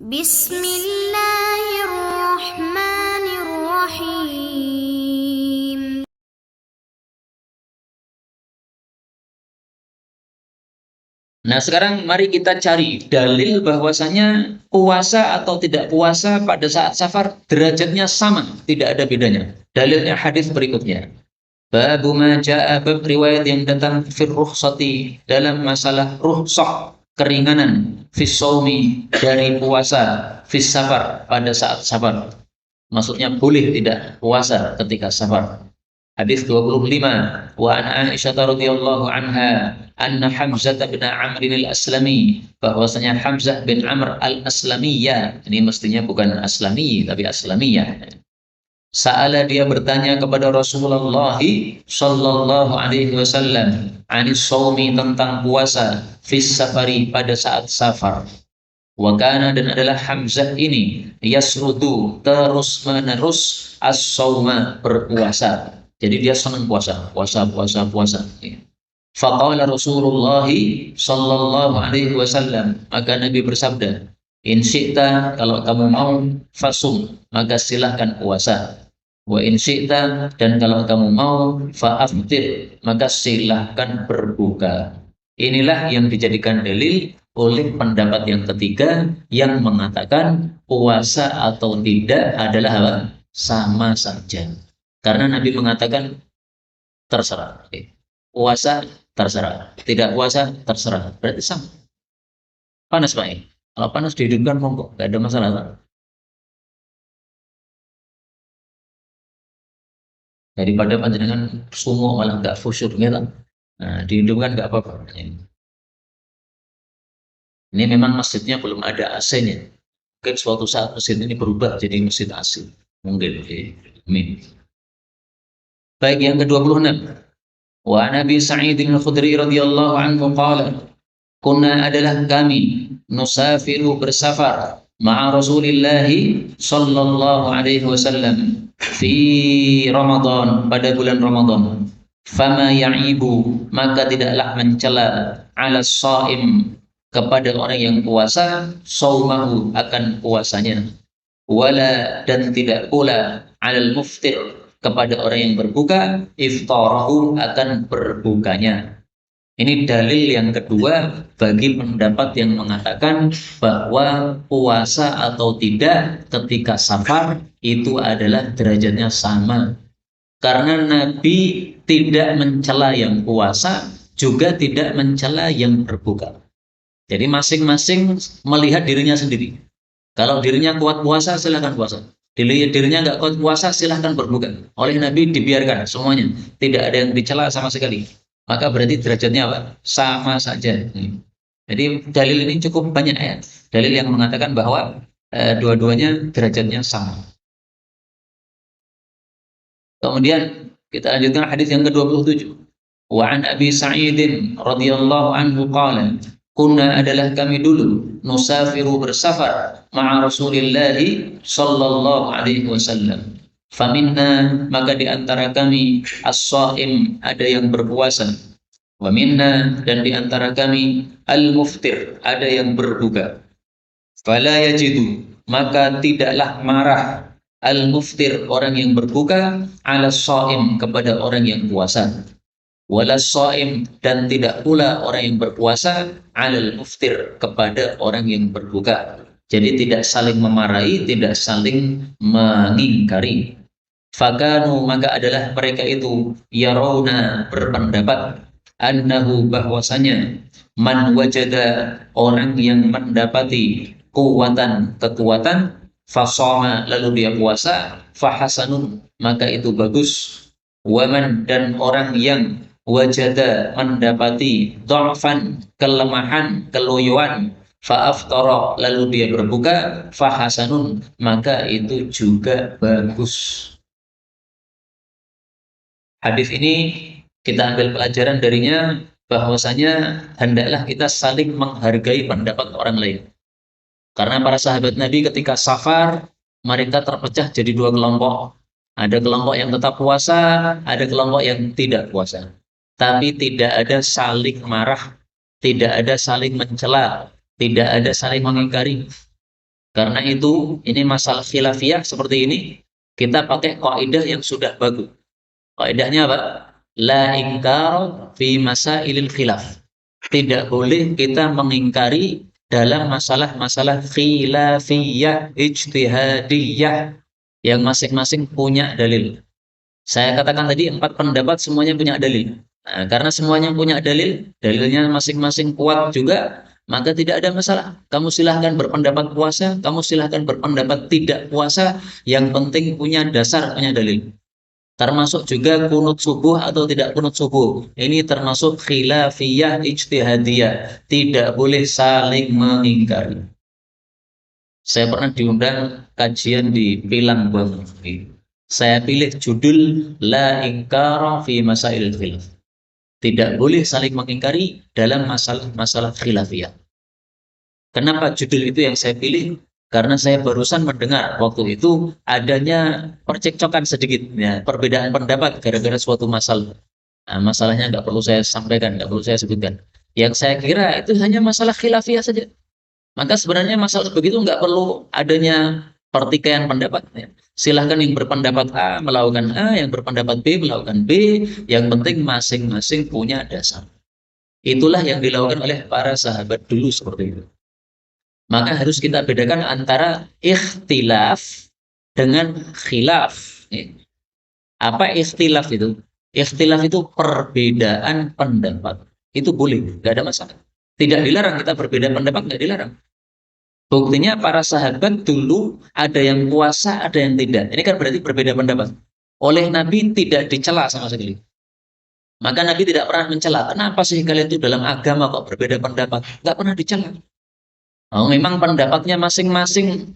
Bismillahirrahmanirrahim. Nah, sekarang mari kita cari dalil bahwasanya puasa atau tidak puasa pada saat safar derajatnya sama, tidak ada bedanya. Dalilnya hadis berikutnya. Babu ma jaa, bab riwayat yang datang fir rukhsati, dalam masalah rukhsah, keringanan, fis shaumi, dari puasa, fis safar, pada saat safar. Maksudnya boleh tidak puasa ketika safar. Hadis 25, wa an Aisyah radhiyallahu anha anna Hamzah bin Amr al-Aslami, bahwasanya Hamzah bin Amr al-Aslamiyah, ini mestinya bukan Aslami tapi Aslamiyah. Sa'ala, dia bertanya kepada Rasulullah sallallahu alaihi wasallam, anis shaumi, tentang puasa, fis safari, pada saat safar. Wa kana, dan adalah Hamzah ini, yasrudu, terus menerus, as-shauma, berpuasa. Jadi dia senang puasa. Faqala Rasulullah sallallahu alaihi wasallam, maka Nabi bersabda, in syi'ta, kalau kamu mau, fasum, maka silahkan puasa. Wa in syi'ta, dan kalau kamu mau, fa'aftir, maka silahkan berbuka. Inilah yang dijadikan dalil oleh pendapat yang ketiga, yang mengatakan puasa atau tidak adalah apa? Sama saja. Karena Nabi mengatakan terserah. Puasa terserah, tidak puasa terserah. Berarti sama. Panas Pak. Kalau panas dihidupkan monggo, nggak ada masalah Pak. Daripada panjenengan sumo malah nggak khusyuk gitu. Nah, dihidupkan nggak apa-apa. Ini memang masjidnya belum ada AC-nya. Mungkin suatu saat masjid ini berubah jadi masjid AC. Mungkin. Amin. Baik, yang ke-26. Wa Nabi Sa'id al-Khudri radhiyallahu anhu qala, kunna, adalah kami, nusafiru, bersafar, ma'a Rasulillah sallallahu alaihi wasallam, fi Ramadan, pada bulan Ramadan. Fama ya'ibu, maka tidaklah mencela, ala shaim, kepada orang yang puasa, saumahu, akan puasanya. Wala, dan tidak pula, alal muftir, kepada orang yang berbuka, iftarahu, akan berbukanya. Ini dalil yang kedua bagi pendapat yang mengatakan bahwa puasa atau tidak ketika safar itu adalah derajatnya sama. Karena Nabi tidak mencela yang puasa, juga tidak mencela yang berbuka. Jadi masing-masing melihat dirinya sendiri. Kalau dirinya kuat puasa, silahkan puasa. Dirinya nggak kuat puasa, silahkan berbuka. Oleh Nabi dibiarkan semuanya. Tidak ada yang dicela sama sekali. Maka berarti derajatnya apa? Sama saja. Jadi dalil ini cukup banyak ya. Dalil yang mengatakan bahwa dua-duanya derajatnya sama. Kemudian kita lanjutkan hadis yang ke-27. Wa an Abi Sa'id radhiyallahu anhu qala, kunna, adalah kami dulu, nusafiru, bersafar, ma'a Rasulillah sallallahu alaihi wasallam. Faminna, maka di antara kami, as-shaim, ada yang berpuasa. Wa minna, dan di antara kami, al-muftir, ada yang berbuka. Fala yajidu, maka tidaklah marah, al-muftir, orang yang berbuka, ala shaim, kepada orang yang puasa. Wala shaim, dan tidak pula orang yang berpuasa, alal muftir, kepada orang yang berbuka. Jadi tidak saling memarahi, tidak saling mengingkari. Fakanu, maka adalah mereka itu, yarawna, berpendapat, annahu, bahwasanya, man wajada, orang yang mendapati kuwatan, kekuatan, fasoma, lalu dia puasa, fahasanun, maka itu bagus. Waman, dan orang yang wajada, mendapati, dha'fan, kelemahan, keloyoan, fa'aftara, lalu dia berbuka, fahasanun, maka itu juga bagus. Hadis ini kita ambil pelajaran darinya bahwasanya hendaklah kita saling menghargai pendapat orang lain. Karena para sahabat Nabi ketika safar, mereka terpecah jadi dua kelompok. Ada kelompok yang tetap puasa, ada kelompok yang tidak puasa. Tapi tidak ada saling marah, tidak ada saling mencela, tidak ada saling mengingkari. Karena itu, ini masalah khilafiyah seperti ini, kita pakai kaidah yang sudah bagus. Kaidahnya apa? La ingkar fi masailil khilaf. Tidak boleh kita mengingkari dalam masalah-masalah khilafiyah, ijtihadiyah yang masing-masing punya dalil. Saya katakan tadi 4 pendapat semuanya punya dalil. Nah, karena semuanya punya dalil, dalilnya masing-masing kuat juga, maka tidak ada masalah. Kamu silahkan berpendapat puasa, kamu silahkan berpendapat tidak puasa, yang penting punya dasar, punya dalil. Termasuk juga kunut subuh atau tidak kunut subuh. Ini termasuk khilafiyah ijtihadiyah. Tidak boleh saling mengingkari. Saya pernah diundang kajian di Pilang, Bang. Saya pilih judul La Ingkara fi Masail Khilaf. Tidak boleh saling mengingkari dalam masalah-masalah khilafiyah. Kenapa judul itu yang saya pilih? Karena saya barusan mendengar waktu itu adanya percekcokan sedikit, ya, perbedaan pendapat gara-gara suatu masalah. Nah, masalahnya nggak perlu saya sampaikan, nggak perlu saya sebutkan. Yang saya kira itu hanya masalah khilafiyah saja. Maka sebenarnya masalah begitu nggak perlu adanya pertikaian pendapat. Ya. Silahkan yang berpendapat A melakukan A, yang berpendapat B melakukan B. Yang penting masing-masing punya dasar. Itulah yang dilakukan oleh para sahabat dulu seperti itu. Maka harus kita bedakan antara ikhtilaf dengan khilaf. Apa ikhtilaf itu? Ikhtilaf itu perbedaan pendapat. Itu boleh, nggak ada masalah. Tidak dilarang kita berbeda pendapat, nggak dilarang. Buktinya para sahabat dulu ada yang puasa, ada yang tidak. Ini kan berarti berbeda pendapat. Oleh Nabi tidak dicela sama sekali. Maka Nabi tidak pernah mencela. Kenapa sih kalian itu dalam agama kok berbeda pendapat? Nggak pernah dicela. Oh, memang pendapatnya masing-masing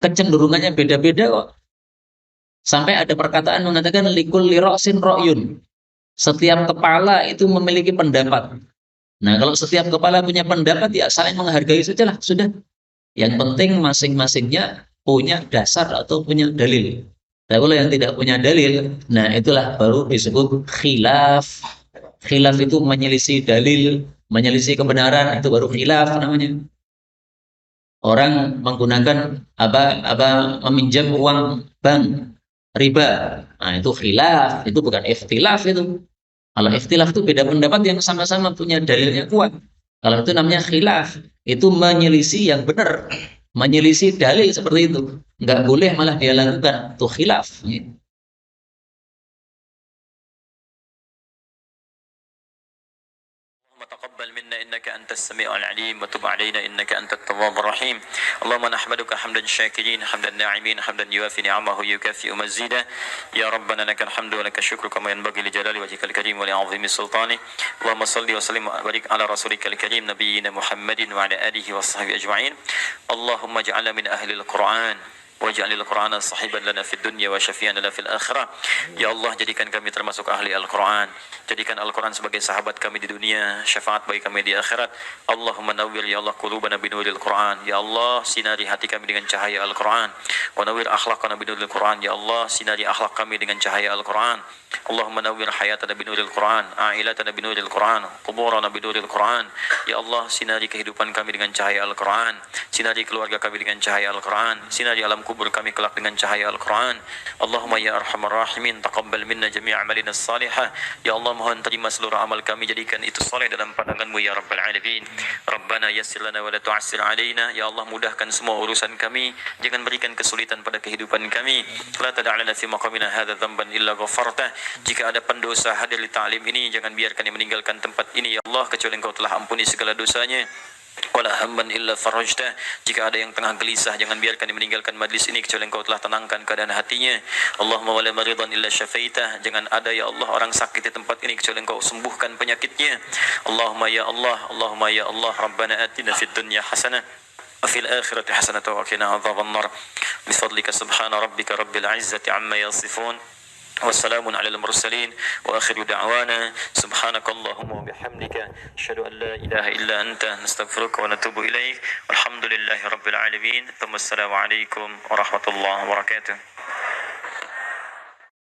kecenderungannya beda-beda kok. Sampai ada perkataan mengatakan likul liroksin ro'yun. Setiap kepala itu memiliki pendapat. Nah, kalau setiap kepala punya pendapat, ya saling menghargai sajalah, sudah. Yang penting masing-masingnya punya dasar atau punya dalil. Tapi kalau yang tidak punya dalil, nah itulah baru disebut khilaf. Khilaf itu menyelisih dalil, menyelisih kebenaran, itu baru khilaf namanya. Orang menggunakan meminjam uang bank riba. Nah, itu khilaf, itu bukan ikhtilaf itu. Kalau ikhtilaf itu beda pendapat yang sama-sama punya dalilnya kuat. Kalau itu namanya khilaf, itu menyelisih yang benar, menyelisih dalil seperti itu. Nggak boleh malah dia lakukan, itu khilaf. تقبل منا إنك أنت السميع العليم وتب علينا إنك أنت التواب الرحيم اللهم نحمدك حمدا شاكرين حمدا ناعمين حمدا يوافي نعمه يكافئ مزيدا يا ربنا لك الحمد ولك الشكر كما ينبغي لجلال وجهك الكريم ولعظيم سلطانه اللهم صل وسلم وبارك على رسولك الكريم نبينا محمد وعلى آله وصحبه أجمعين اللهم اجعلنا من أهل القرآن waj'alil Qur'ana sahiban lana fid dunya wa syafi'an lana fil akhirah. Ya Allah, jadikan kami termasuk ahli Al-Qur'an. Jadikan Al-Qur'an sebagai sahabat kami di dunia, syafaat bagi kami di akhirat. Allahumma nawwir ya Allah qulubana binuril Qur'an. Ya Allah, sinari hati kami dengan cahaya Al-Qur'an. Wa nawwir akhlaqana binuril Qur'an. Ya Allah, sinari akhlak kami dengan cahaya Al-Qur'an. Allahumma nawwir hayatana binuril Qur'an, a'ilatana binuril Qur'an, quburana binuril Qur'an. Ya Allah, sinari kehidupan kami dengan cahaya Al-Qur'an. Sinari keluarga kami dengan cahaya Al-Qur'an. Sinari alam kubur kami kelak dengan cahaya Al-Quran. Allahumma ya arhamar rahimin, taqabbal minna jami' amalina salihah. Ya Allah, mohon terima seluruh amal kami, jadikan itu soleh dalam pandangan-Mu ya Rabbal Alamin. Rabbana yassir lana wa la tu'assir alaina. Ya Allah, mudahkan semua urusan kami, jangan berikan kesulitan pada kehidupan kami. La tada'lana fi maqamina hadha dhanban illa ghafartah. Jika ada pendosa hadir di ta'lim ini, jangan biarkan dia meninggalkan tempat ini ya Allah, kecuali Engkau telah ampuni segala dosanya. Wala hamman illa farajtah. Jika ada yang tengah gelisah, jangan biarkan dia meninggalkan majlis ini kecuali Engkau telah tenangkan keadaan hatinya. Allahumma wala maridan illa syafaitah. Jangan ada ya Allah orang sakit di tempat ini kecuali Engkau sembuhkan penyakitnya. Allahumma ya Allah, Allahumma ya Allah, Rabbana atina fid dunya hasanah wa fil akhirati hasanah wa qina adzabannar. Bifadlika subhana rabbika rabbil izzati amma yasifun. والسلام على المرسلين وآخر دعوانا سبحانك اللهم وبحمدك أشهد أن لا إله إلا أنت نستغفرك ونتوب إليك والحمد لله رب العالمين ثم السلام عليكم ورحمة الله وبركاته.